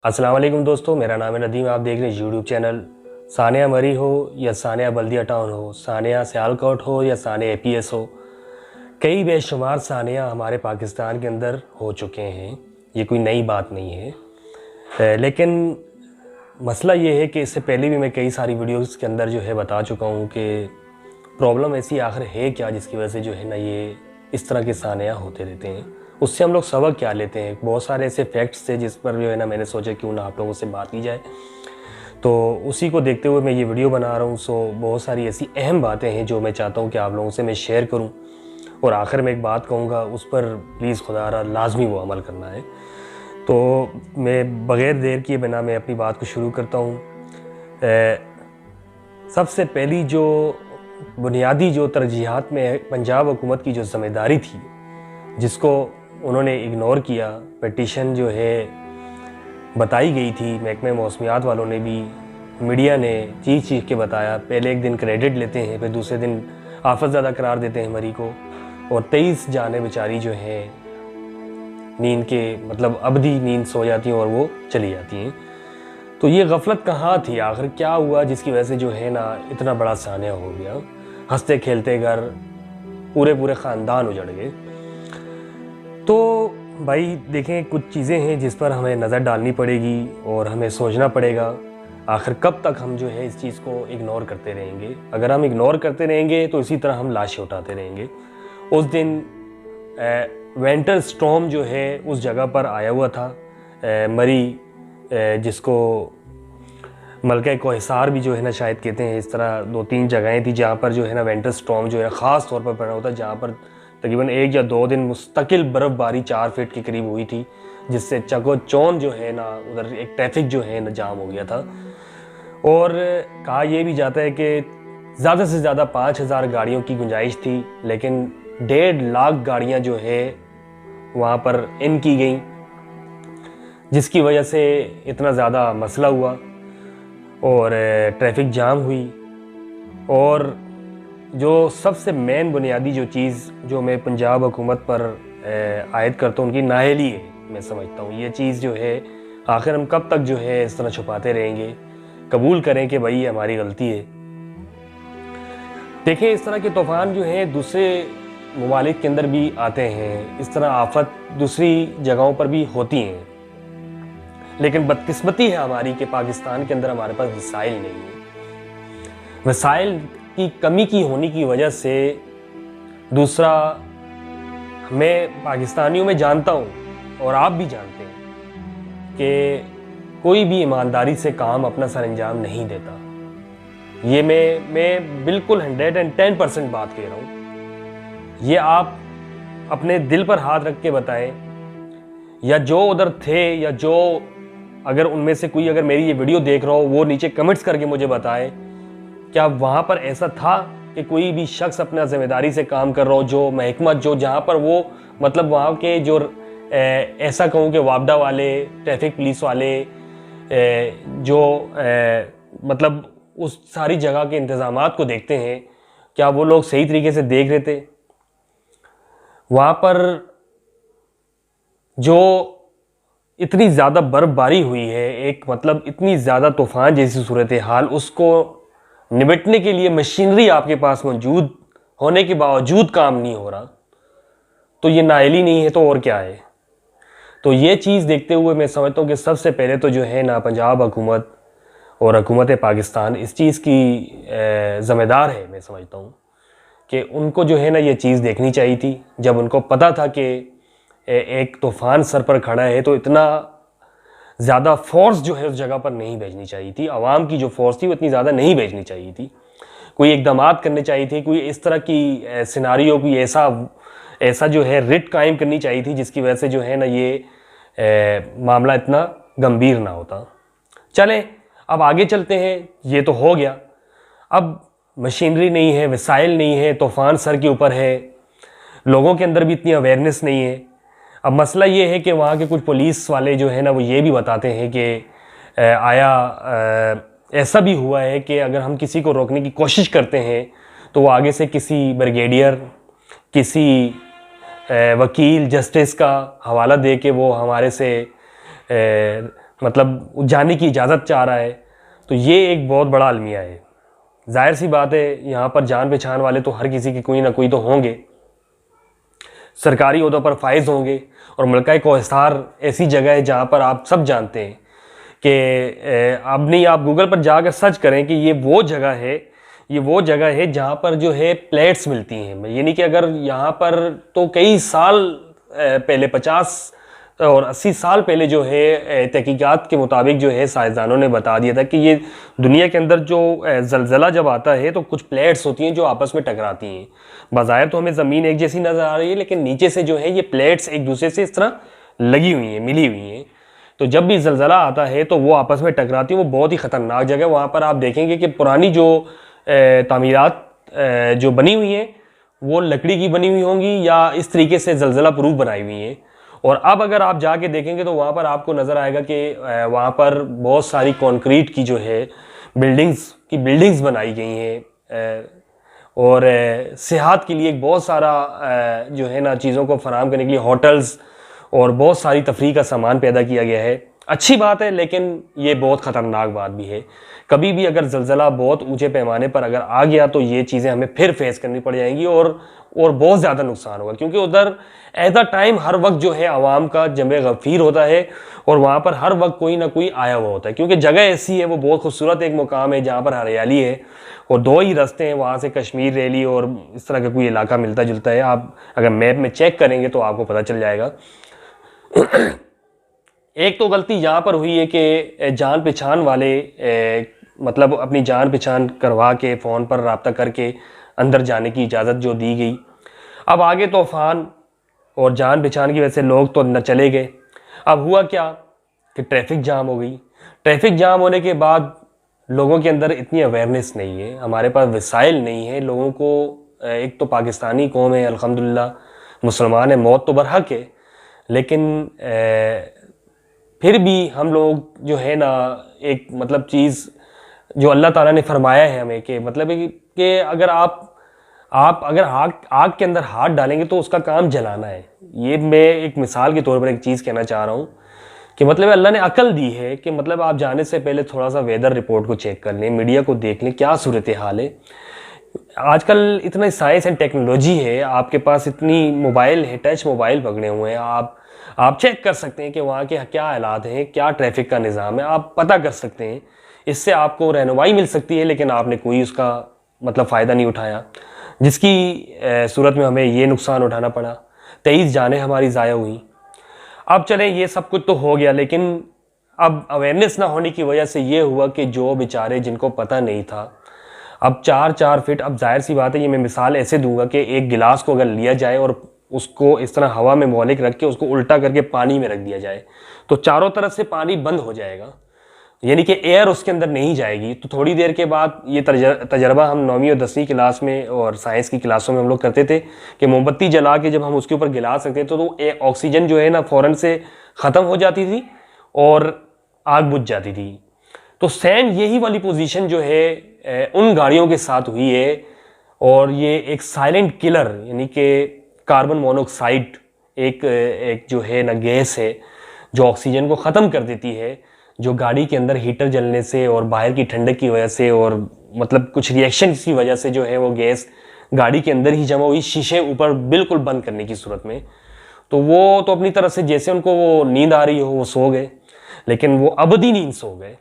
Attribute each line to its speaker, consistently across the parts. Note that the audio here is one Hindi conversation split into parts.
Speaker 1: अस्सलाम वालेकुम दोस्तों, मेरा नाम है नदीम। आप देख रहे हैं यूट्यूब चैनल। सानिया मरी हो या सानिया बल्दिया टाउन हो, सानिया सियालकोट हो या सानिया एपीएस हो, कई बेशुमार सानिया हमारे पाकिस्तान के अंदर हो चुके हैं। ये कोई नई बात नहीं है। लेकिन मसला ये है कि इससे पहले भी मैं कई सारी वीडियोस के अंदर जो है बता चुका हूँ कि प्रॉब्लम ऐसी आखिर है क्या जिसकी वजह से जो है ना ये इस तरह के सानिया होते रहते हैं। उससे हम लोग सबक क्या लेते हैं। बहुत सारे ऐसे फैक्ट्स थे जिस पर जो है ना मैंने सोचा क्यों ना आप लोगों से बात की जाए, तो उसी को देखते हुए मैं ये वीडियो बना रहा हूँ। बहुत सारी ऐसी अहम बातें हैं जो मैं चाहता हूँ कि आप लोगों से मैं शेयर करूँ, और आखिर में एक बात कहूँगा उस पर प्लीज़ खुदारा लाजमी वो अमल करना है। तो मैं बग़ैर देर किए बिना मैं अपनी बात को शुरू करता हूँ। सबसे पहली जो बुनियादी जो तरजीहात में पंजाब हुकूमत की जो ज़िम्मेदारी थी जिसको उन्होंने इग्नोर किया, पटिशन जो है बताई गई थी महकमे मौसमियात वालों ने भी, मीडिया ने चीख के बताया। पहले एक दिन क्रेडिट लेते हैं, फिर दूसरे दिन आफत ज़्यादा करार देते हैं मरी को, और 23 जानें बेचारी जो हैं नींद के मतलब अबदी नींद सो जाती हैं और वो चली जाती हैं। तो ये गफलत कहाँ थी, आखिर क्या हुआ जिसकी वजह से जो है ना इतना बड़ा सानिया हो गया। हंसते खेलते घर पूरे ख़ानदान उजड़ गए। तो भाई देखें, कुछ चीज़ें हैं जिस पर हमें नज़र डालनी पड़ेगी और हमें सोचना पड़ेगा आखिर कब तक हम जो है इस चीज़ को इग्नोर करते रहेंगे। अगर हम इग्नोर करते रहेंगे तो इसी तरह हम लाशें उठाते रहेंगे। उस दिन विंटर स्टॉर्म जो है उस जगह पर आया हुआ था, मरी जिसको मलका कोहिसार भी जो है ना शायद कहते हैं। इस तरह 2-3 जगहें थी जहाँ पर जो है ना विंटर स्टॉर्म जो है ख़ास तौर पर पड़ा होता, जहाँ पर तकरीबन 1 या 2 दिन मुस्तकिल बर्फ़बारी 4 फीट के करीब हुई थी, जिससे चकोचौंध जो है ना उधर एक ट्रैफिक जो है ना जाम हो गया था। और कहा यह भी जाता है कि ज़्यादा से ज़्यादा 5000 गाड़ियों की गुंजाइश थी, लेकिन 1.5 लाख गाड़ियाँ जो है वहाँ पर इन की गई, जिसकी वजह से इतना ज़्यादा मसला हुआ और ट्रैफिक जाम हुई। और जो सबसे मेन बुनियादी जो चीज़ जो मैं पंजाब हुकूमत पर आयद करता हूँ उनकी नाअहली है, मैं समझता हूँ। ये चीज़ जो है आखिर हम कब तक जो है इस तरह छुपाते रहेंगे। कबूल करें कि भाई ये हमारी गलती है। देखें, इस तरह के तूफ़ान जो हैं दूसरे ममालिक के अंदर भी आते हैं, इस तरह आफत दूसरी जगहों पर भी होती हैं, लेकिन बदकिस्मती है हमारी कि पाकिस्तान के अंदर हमारे पास वसाइल नहीं है। वसाइल की कमी की होने की वजह से, दूसरा मैं पाकिस्तानियों में जानता हूँ और आप भी जानते हैं कि कोई भी ईमानदारी से काम अपना सर अंजाम नहीं देता। ये मैं बिल्कुल 110% बात कह रहा हूँ। ये आप अपने दिल पर हाथ रख के बताएं, या जो उधर थे या जो अगर उनमें से कोई अगर मेरी ये वीडियो देख रहा हो वो नीचे कमेंट्स करके मुझे बताए क्या वहाँ पर ऐसा था कि कोई भी शख्स अपना जिम्मेदारी से काम कर रहा हो, जो महकमा जो जहाँ पर वो मतलब वहाँ के जो ऐसा कहूँ कि वापडा वाले, ट्रैफिक पुलिस वाले, जो मतलब उस सारी जगह के इंतज़ामात को देखते हैं, क्या वो लोग सही तरीके से देख रहे थे। वहाँ पर जो इतनी ज़्यादा बर्फबारी हुई है, एक मतलब इतनी ज़्यादा तूफ़ान जैसी सूरत हाल, उसको निपटने के लिए मशीनरी आपके पास मौजूद होने के बावजूद काम नहीं हो रहा, तो ये नाअहली नहीं है तो और क्या है। तो ये चीज़ देखते हुए मैं समझता हूँ कि सबसे पहले तो जो है ना पंजाब हुकूमत और हुकूमत पाकिस्तान इस चीज़ की ज़िम्मेदार है। मैं समझता हूँ कि उनको जो है ना ये चीज़ देखनी चाहिए थी। जब उनको पता था कि एक तूफ़ान सर पर खड़ा है तो इतना ज़्यादा फोर्स जो है उस जगह पर नहीं भेजनी चाहिए थी। आवाम की जो फोर्स थी वो इतनी ज़्यादा नहीं भेजनी चाहिए थी। कोई इक़दामात करने चाहिए थे, कोई इस तरह की सिनारियो, कोई ऐसा जो है रिट कायम करनी चाहिए थी जिसकी वजह से जो है ना ये मामला इतना गंभीर ना होता। चलें अब आगे चलते हैं। ये तो हो गया, अब मशीनरी नहीं है, वसाइल नहीं है, तूफ़ान सर के ऊपर है, लोगों के अंदर भी इतनी अवेयरनेस नहीं है। अब मसला ये है कि वहाँ के कुछ पुलिस वाले जो है ना वो ये भी बताते हैं कि ऐसा भी हुआ है कि अगर हम किसी को रोकने की कोशिश करते हैं तो वो आगे से किसी ब्रिगेडियर, किसी वकील, जस्टिस का हवाला दे के वो हमारे से मतलब जाने की इजाज़त चाह रहा है, तो ये एक बहुत बड़ा अलमिया है। जाहिर सी बात है, यहाँ पर जान पहचान वाले तो हर किसी की कोई ना कोई तो होंगे, सरकारी ओहदों पर फाइज होंगे। और मुल्का कोहिस्तार ऐसी जगह है जहाँ पर आप सब जानते हैं कि अब नहीं, आप गूगल पर जाकर सर्च करें कि ये वो जगह है, ये वो जगह है जहाँ पर जो है प्लेट्स मिलती हैं। यानी कि अगर यहाँ पर तो कई साल पहले 50 और 80 साल पहले जो है तहकीकात के मुताबिक जो है साइंसदानों ने बता दिया था कि ये दुनिया के अंदर जो ज़लज़ला जब आता है तो कुछ प्लेट्स होती हैं जो आपस में टकराती हैं। बाज़ाहिर तो हमें ज़मीन एक जैसी नज़र आ रही है, लेकिन नीचे से जो है ये प्लेट्स एक दूसरे से इस तरह लगी हुई हैं, मिली हुई हैं। तो जब भी ज़लज़ला आता है तो वो आपस में टकराती है। वो बहुत ही ख़तरनाक जगह है। वहाँ पर आप देखेंगे कि पुरानी जो तामीरात जो बनी हुई हैं वो लकड़ी की बनी हुई होंगी या इस तरीके से ज़लज़ला प्रूफ बनाई हुई हैं। और अब अगर आप जाके देखेंगे तो वहाँ पर आपको नज़र आएगा कि वहाँ पर बहुत सारी कंक्रीट की जो है बिल्डिंग्स बनाई गई हैं और सेहत के लिए बहुत सारा जो है ना चीज़ों को फराहम करने के लिए होटल्स और बहुत सारी तफरीह का सामान पैदा किया गया है। अच्छी बात है, लेकिन ये बहुत ख़तरनाक बात भी है। कभी भी अगर ज़लज़ला बहुत ऊंचे पैमाने पर अगर आ गया तो ये चीज़ें हमें फिर फेस करनी पड़ जाएंगी और बहुत ज़्यादा नुकसान होगा, क्योंकि उधर एट द टाइम हर वक्त जो है आवाम का जमे गफ़ीर होता है और वहाँ पर हर वक्त कोई ना कोई आया हुआ होता है, क्योंकि जगह ऐसी है, वो बहुत खूबसूरत एक मुकाम है जहाँ पर हरियाली है और दो ही रास्ते हैं वहाँ से, कश्मीर रैली और इस तरह का कोई इलाका मिलता जुलता है। आप अगर मैप में चेक करेंगे तो आपको पता चल जाएगा। एक तो गलती यहाँ पर हुई है कि जान पहचान वाले मतलब अपनी जान पहचान करवा के फ़ोन पर रब्ता करके अंदर जाने की इजाज़त जो दी गई। अब आगे तूफ़ान और जान पहचान की वजह से लोग तो न चले गए। अब हुआ क्या कि ट्रैफिक जाम हो गई। ट्रैफिक जाम होने के बाद लोगों के अंदर इतनी अवेयरनेस नहीं है, हमारे पास वसाइल नहीं है लोगों को। एक तो पाकिस्तानी कौम है, अल्हम्दुलिल्लाह मुसलमान है, मौत तो बरहक है, लेकिन फिर भी हम लोग जो है ना एक मतलब चीज़ जो अल्लाह ताला ने फरमाया है हमें कि मतलब कि अगर आप अगर आग के अंदर हाथ डालेंगे तो उसका काम जलाना है। ये मैं एक मिसाल के तौर पर एक चीज़ कहना चाह रहा हूँ कि मतलब अल्लाह ने अकल दी है कि मतलब आप जाने से पहले थोड़ा सा वेदर रिपोर्ट को चेक कर लें, मीडिया को देख लें क्या सूरत हाल है। आजकल इतना साइंस एंड टेक्नोलॉजी है, आपके पास इतनी मोबाइल है, टच मोबाइल पकड़े हुए हैं, आप चेक कर सकते हैं कि वहाँ के क्या हालात हैं, क्या ट्रैफिक का निज़ाम है, आप पता कर सकते हैं। इससे आपको रहनुमाई मिल सकती है, लेकिन आपने कोई उसका मतलब फ़ायदा नहीं उठाया, जिसकी सूरत में हमें ये नुकसान उठाना पड़ा। 23 जानें हमारी ज़ाया हुई। अब चलें, ये सब कुछ तो हो गया, लेकिन अब अवेयरनेस ना होने की वजह से ये हुआ कि जो बेचारे जिनको पता नहीं था, अब 4-4 फीट, अब जाहिर सी बात है, ये मैं मिसाल ऐसे दूंगा कि एक गिलास को अगर लिया जाए और उसको इस तरह हवा में मौलिक रख के उसको उल्टा करके पानी में रख दिया जाए तो चारों तरफ से पानी बंद हो जाएगा, यानी कि एयर उसके अंदर नहीं जाएगी। तो थोड़ी देर के बाद ये तजर्बा हम 9वीं और 10वीं क्लास में और साइंस की क्लासों में हम लोग करते थे कि मोमबत्ती जला के जब हम उसके ऊपर गिलास रखते थे तो ऑक्सीजन जो है ना फ़ौरन से ख़त्म हो जाती थी और आग बुझ जाती थी। तो सेम यही वाली पोजीशन जो है उन गाड़ियों के साथ हुई है, और ये एक साइलेंट किलर यानी कि कार्बन मोनोऑक्साइड एक जो है ना गैस है जो ऑक्सीजन को ख़त्म कर देती है, जो गाड़ी के अंदर हीटर जलने से और बाहर की ठंडक की वजह से और मतलब कुछ रिएक्शन की वजह से जो है वो गैस गाड़ी के अंदर ही जमा हुई, शीशे ऊपर बिल्कुल बंद करने की सूरत में। तो वो तो अपनी तरफ से जैसे उनको वो नींद आ रही हो वो सो गए, लेकिन वो अबदी नींद सो गए।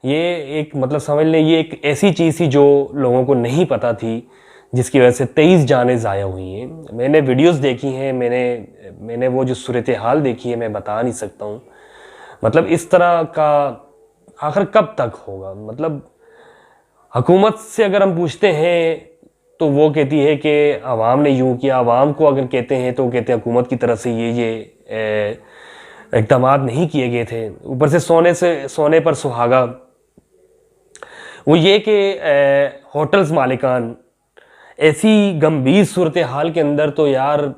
Speaker 1: ये एक मतलब समझ लें, ये एक ऐसी चीज़ थी जो लोगों को नहीं पता थी, जिसकी वजह से 23 जानें ज़ाया हुई हैं। मैंने वीडियोस देखी हैं, मैंने वो जो सूरत हाल देखी है मैं बता नहीं सकता हूँ। मतलब इस तरह का आखिर कब तक होगा? मतलब हुकूमत से अगर हम पूछते हैं तो वो कहती है कि आवाम ने यूँ किया, आवाम को अगर कहते हैं तो कहते हैं हुकूमत की तरफ से ये इक़दाम नहीं किए गए थे। ऊपर से सोने पर सुहागा। वो ये कि होटल्स मालिकान ऐसी गंभीर सूरत हाल के अंदर तो यार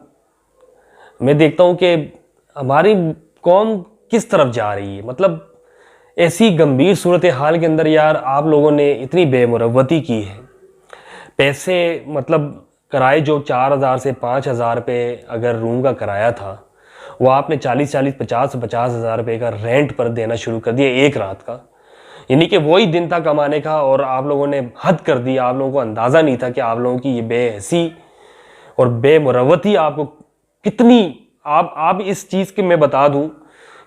Speaker 1: मैं देखता हूँ कि हमारी कौम किस तरफ जा रही है। मतलब ऐसी गंभीर सूरत हाल के अंदर यार आप लोगों ने इतनी बेमुरवती की है। पैसे मतलब किराए जो 4000 से 5000 रुपये अगर रूम का किराया था, वो आपने 40-40, 50-50 हज़ार रुपये का रेंट पर देना शुरू कर दिया एक रात का। यानी कि वही दिन था कमाने का, और आप लोगों ने हद कर दी। आप लोगों को अंदाज़ा नहीं था कि आप लोगों की ये बेहसी और बेमुरवती आपको कितनी, आप इस चीज़ के मैं बता दूं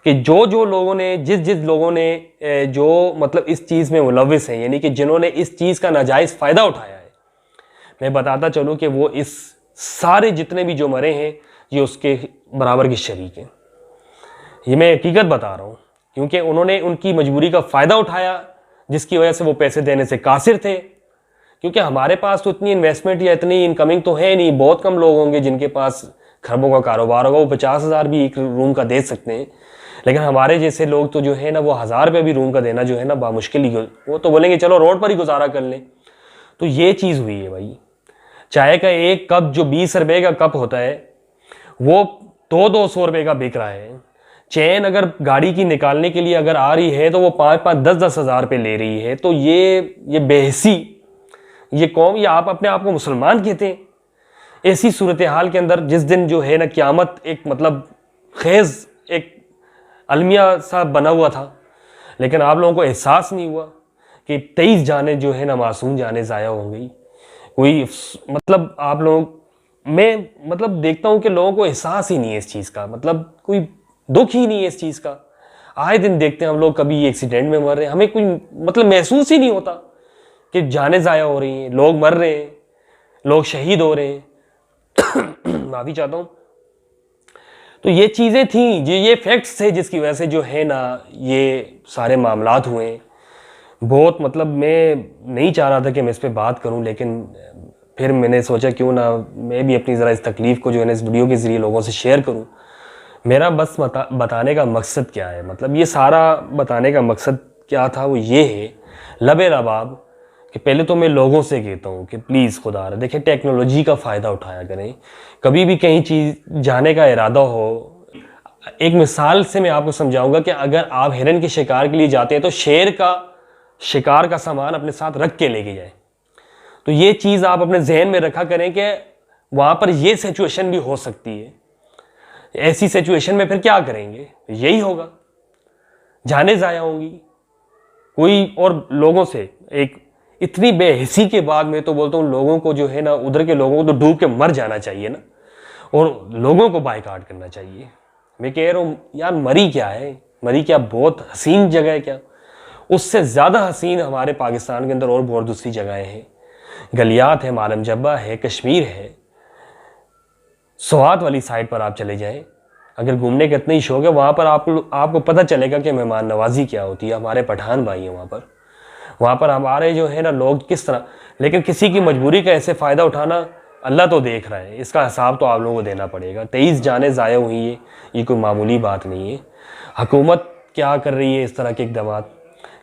Speaker 1: कि जो लोगों ने, जिस लोगों ने जो मतलब इस चीज़ में मुलविस हैं, यानी कि जिन्होंने इस चीज़ का नाजायज़ फ़ायदा उठाया है, मैं बताता चलूँ कि वो इस सारे जितने भी जो मरे हैं ये उसके बराबर के शरीक हैं। ये मैं हकीकत बता रहा हूँ, क्योंकि उन्होंने उनकी मजबूरी का फ़ायदा उठाया, जिसकी वजह से वो पैसे देने से कासिर थे। क्योंकि हमारे पास तो इतनी इन्वेस्टमेंट या इतनी इनकमिंग तो है नहीं, बहुत कम लोग होंगे जिनके पास खरबों का कारोबार होगा, वो 50 हज़ार भी एक रूम का दे सकते हैं। लेकिन हमारे जैसे लोग तो जो है ना, वो 1000 रुपये भी रूम का देना जो है ना बामुश्किल ही, वो तो बोलेंगे चलो रोड पर ही गुजारा कर लें। तो ये चीज़ हुई है भाई। चाय का एक कप जो 20 रुपये का कप होता है, वो 200-200 रुपये का बिक रहा है। चैन अगर गाड़ी की निकालने के लिए अगर आ रही है तो वो 5-5, 10-10 हज़ार रुपये ले रही है। तो ये बेहसी, ये कौम, ये आप अपने आप को मुसलमान कहते हैं? ऐसी सूरत हाल के अंदर जिस दिन जो है ना क़यामत एक मतलब खेज एक अलमिया सा बना हुआ था, लेकिन आप लोगों को एहसास नहीं हुआ कि 23 जाने जो है ना मासूम जाने ज़ाया हो गई। कोई मतलब आप लोग, मैं मतलब देखता हूँ कि लोगों को एहसास ही नहीं है इस चीज़ का, मतलब कोई दुख ही नहीं है इस चीज़ का। आए दिन देखते हैं हम लोग, कभी एक्सीडेंट में मर रहे हैं, हमें कोई मतलब महसूस ही नहीं होता कि जाने ज़ाया हो रही हैं, लोग मर रहे हैं, लोग शहीद हो रहे हैं। माफ़ी चाहता हूँ। तो ये चीज़ें थी, ये फैक्ट्स थे जिसकी वजह से जो है ना ये सारे मामलात हुए। बहुत मतलब मैं नहीं चाह रहा था कि मैं इस पर बात करूं, लेकिन फिर मैंने सोचा क्यों ना मैं भी अपनी ज़रा इस तकलीफ़ को जो है ना इस वीडियो के ज़रिए लोगों से शेयर करूं। मेरा बस बताने का मकसद क्या है, मतलब ये सारा बताने का मकसद क्या था, वो ये है लबे रबाब कि पहले तो मैं लोगों से कहता हूँ कि प्लीज़ खुदा रहा देखें, टेक्नोलॉजी का फ़ायदा उठाया करें। कभी भी कहीं चीज़ जाने का इरादा हो, एक मिसाल से मैं आपको समझाऊंगा कि अगर आप हिरन के शिकार के लिए जाते हैं तो शेर का शिकार का सामान अपने साथ रख के लेके जाए। तो ये चीज़ आप अपने जहन में रखा करें कि वहाँ पर ये सिचुएशन भी हो सकती है। ऐसी सिचुएशन में फिर क्या करेंगे, यही होगा, जाने ज़ाया होंगी। कोई और लोगों से एक इतनी बेहिसी के बाद मैं तो बोलता हूँ लोगों को जो है ना, उधर के लोगों को तो डूब के मर जाना चाहिए ना, और लोगों को बाइकाट करना चाहिए। मैं कह रहा हूँ यार, मरी क्या है, मरी क्या बहुत हसीन जगह है क्या? उससे ज़्यादा हसीन हमारे पाकिस्तान के अंदर और बहुत दूसरी जगहें हैं। गलियात है, मालम जब्बा है, कश्मीर है, स्वात वाली साइड पर आप चले जाएं। अगर घूमने का इतना ही शौक है, वहाँ पर आपको पता चलेगा कि मेहमान नवाजी क्या होती है। हमारे पठान भाई हैं वहाँ पर हमारे जो है ना लोग किस तरह, लेकिन किसी की मजबूरी का ऐसे फ़ायदा उठाना अल्लाह तो देख रहा है, इसका हिसाब तो आप लोगों को देना पड़ेगा। 23 जानें ज़ाया हुई है, ये कोई मामूली बात नहीं है। हुकूमत क्या कर रही है, इस तरह के इक़दाम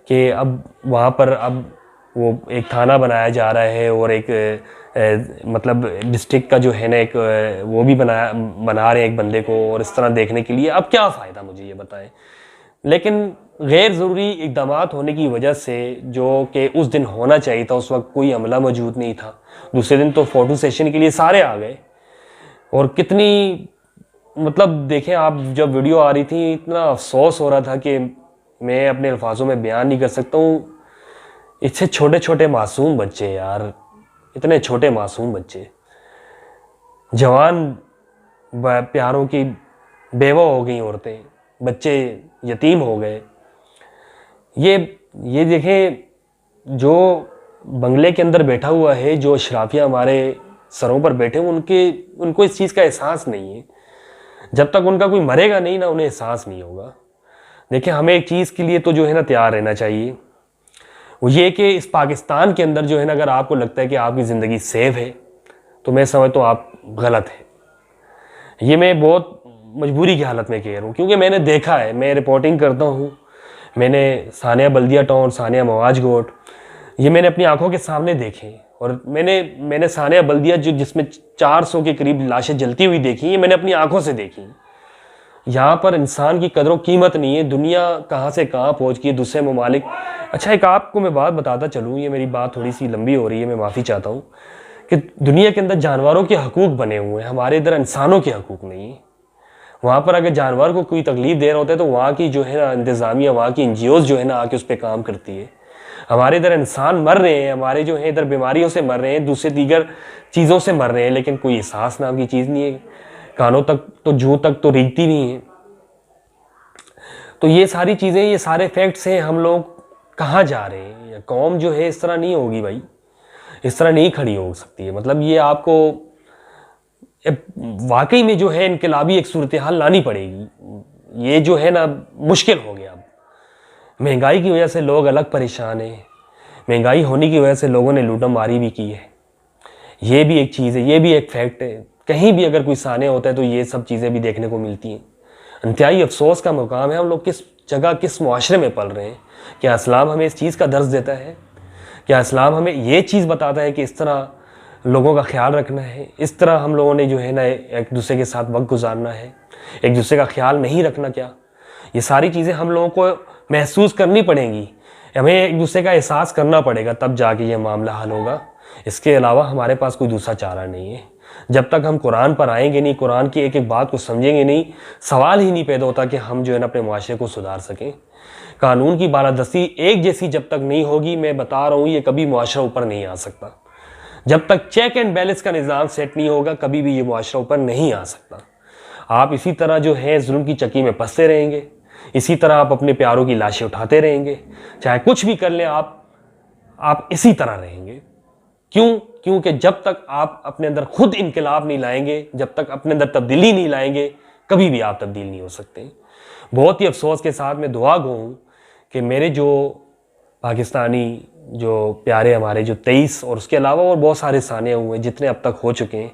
Speaker 1: कि अब वहाँ पर अब वो एक थाना बनाया जा रहा है, और एक मतलब डिस्ट्रिक्ट का जो है ना एक वो भी बना रहे हैं एक बंदे को, और इस तरह देखने के लिए। अब क्या फ़ायदा, मुझे ये बताएं। लेकिन गैर ज़रूरी इक़दाम होने की वजह से, जो कि उस दिन होना चाहिए था, उस वक्त कोई अमला मौजूद नहीं था। दूसरे दिन तो फ़ोटो सेशन के लिए सारे आ गए, और कितनी मतलब देखें आप, जब वीडियो आ रही थी इतना अफसोस हो रहा था कि मैं अपने अल्फाजों में बयान नहीं कर सकता हूँ। इतने छोटे छोटे मासूम बच्चे यार, इतने छोटे मासूम बच्चे, जवान प्यारों की बेवा हो गई औरतें, बच्चे यतीम हो गए। ये देखें, जो बंगले के अंदर बैठा हुआ है, जो अशराफिया हमारे सरों पर बैठे हुए, उनको इस चीज़ का एहसास नहीं है। जब तक उनका कोई मरेगा नहीं ना, उन्हें एहसास नहीं होगा। देखिए, हमें एक चीज़ के लिए तो जो है ना तैयार रहना चाहिए, वो ये कि इस पाकिस्तान के अंदर जो है ना, अगर आपको लगता है कि आपकी ज़िंदगी सेफ है, तो मैं समझता हूँ आप गलत है। ये मैं बहुत मजबूरी की हालत में कह रहा हूँ, क्योंकि मैंने देखा है, मैं रिपोर्टिंग करता हूँ। मैंने सानिया बल्दिया टाउन, सानिया मवाज गोट, ये मैंने अपनी आंखों के सामने देखे। और मैंने सानिया बल्दिया जिसमें 400 के करीब लाशें जलती हुई देखी, ये मैंने अपनी आंखों से देखी। यहाँ पर इंसान की कदर कीमत नहीं है। दुनिया कहाँ से कहाँ पहुँच गई, दूसरे ममालिक। अच्छा, एक आपको मैं बात बताता चलूँ, ये मेरी बात थोड़ी सी लंबी हो रही है, मैं माफ़ी चाहता हूँ, कि दुनिया के अंदर जानवरों के हकूक़ बने हुए हैं, हमारे इधर इंसानों के हकूक़ नहीं है। वहाँ पर अगर जानवर को कोई तकलीफ दे रहा होता है तो वहाँ की जो है ना इंतज़ामिया, वहाँ की NGOs जो है ना आके उस पर काम करती है। हमारे इधर इंसान मर रहे हैं, हमारे जो है इधर बीमारियों से मर रहे हैं, दूसरे दीगर चीज़ों से मर रहे हैं, लेकिन कोई एहसास नाम की चीज़ नहीं है, कानों तक तो जूं तक तो रीगती नहीं है। तो ये सारी चीज़ें, ये सारे फैक्ट्स हैं, हम लोग कहाँ जा रहे हैं। कौम जो है इस तरह नहीं होगी भाई, इस तरह नहीं खड़ी हो सकती है। मतलब ये आपको वाकई में जो है इनकलाबी एक सूरत हाल लानी पड़ेगी। ये जो है ना मुश्किल हो गया। महंगाई की वजह से लोग अलग परेशान हैं, महंगाई होने की वजह से लोगों ने लूटम मारी भी की है। ये भी एक चीज़ है, ये भी एक फैक्ट है। कहीं भी अगर कोई साने होता है तो ये सब चीज़ें भी देखने को मिलती हैं। इंतहाई अफसोस का मुकाम है हम लोग किस जगह, किस मुआशरे में पल रहे हैं। क्या इस्लाम हमें इस चीज़ का दर्ज देता है? क्या इस्लाम हमें ये चीज़ बताता है कि इस तरह लोगों का ख्याल रखना है, इस तरह हम लोगों ने जो है ना एक दूसरे के साथ वक्त गुजारना है, एक दूसरे का ख्याल नहीं रखना? क्या ये सारी चीज़ें हम लोगों को महसूस करनी पड़ेंगी, हमें एक दूसरे का एहसास करना पड़ेगा, तब जाके ये मामला हल होगा। इसके अलावा हमारे पास कोई दूसरा चारा नहीं है। जब तक हम कुरान पर आएंगे नहीं, कुरान की एक एक बात को समझेंगे नहीं, सवाल ही नहीं पैदा होता कि हम जो है ना अपने माशरे को सुधार सकें। कानून की बालादस्ती एक जैसी जब तक नहीं होगी, मैं बता रहा हूँ, ये कभी मुआशरा ऊपर नहीं आ सकता। जब तक चेक एंड बैलेंस का निज़ाम सेट नहीं होगा, कभी भी ये मुआशरा ऊपर नहीं आ सकता। आप इसी तरह जो है जुल्म की चक्की में फंसते रहेंगे, इसी तरह आप अपने प्यारों की लाशें उठाते रहेंगे, चाहे कुछ भी कर लें आप इसी तरह रहेंगे। क्यों? क्योंकि जब तक आप अपने अंदर खुद इनकलाब नहीं लाएंगे, जब तक अपने अंदर तब्दीली नहीं लाएंगे, कभी भी आप तब्दील नहीं हो सकते। बहुत ही अफसोस के साथ मैं दुआ गो हूँ कि मेरे जो पाकिस्तानी जो प्यारे हमारे जो 23 और उसके अलावा और बहुत सारे साने हुए जितने अब तक हो चुके हैं,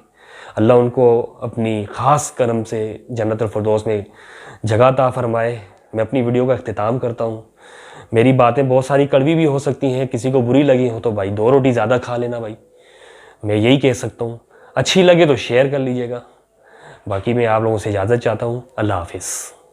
Speaker 1: अल्लाह उनको अपनी ख़ास करम से जन्नतुल फिरदौस में जगह अता फरमाए। मैं अपनी वीडियो का अख्तिताम करता हूँ। मेरी बातें बहुत सारी कड़वी भी हो सकती हैं, किसी को बुरी लगी हो तो भाई 2 रोटी ज़्यादा खा लेना भाई, मैं यही कह सकता हूँ। अच्छी लगे तो शेयर कर लीजिएगा। बाकी मैं आप लोगों से इजाज़त चाहता हूँ। अल्लाह हाफिज़।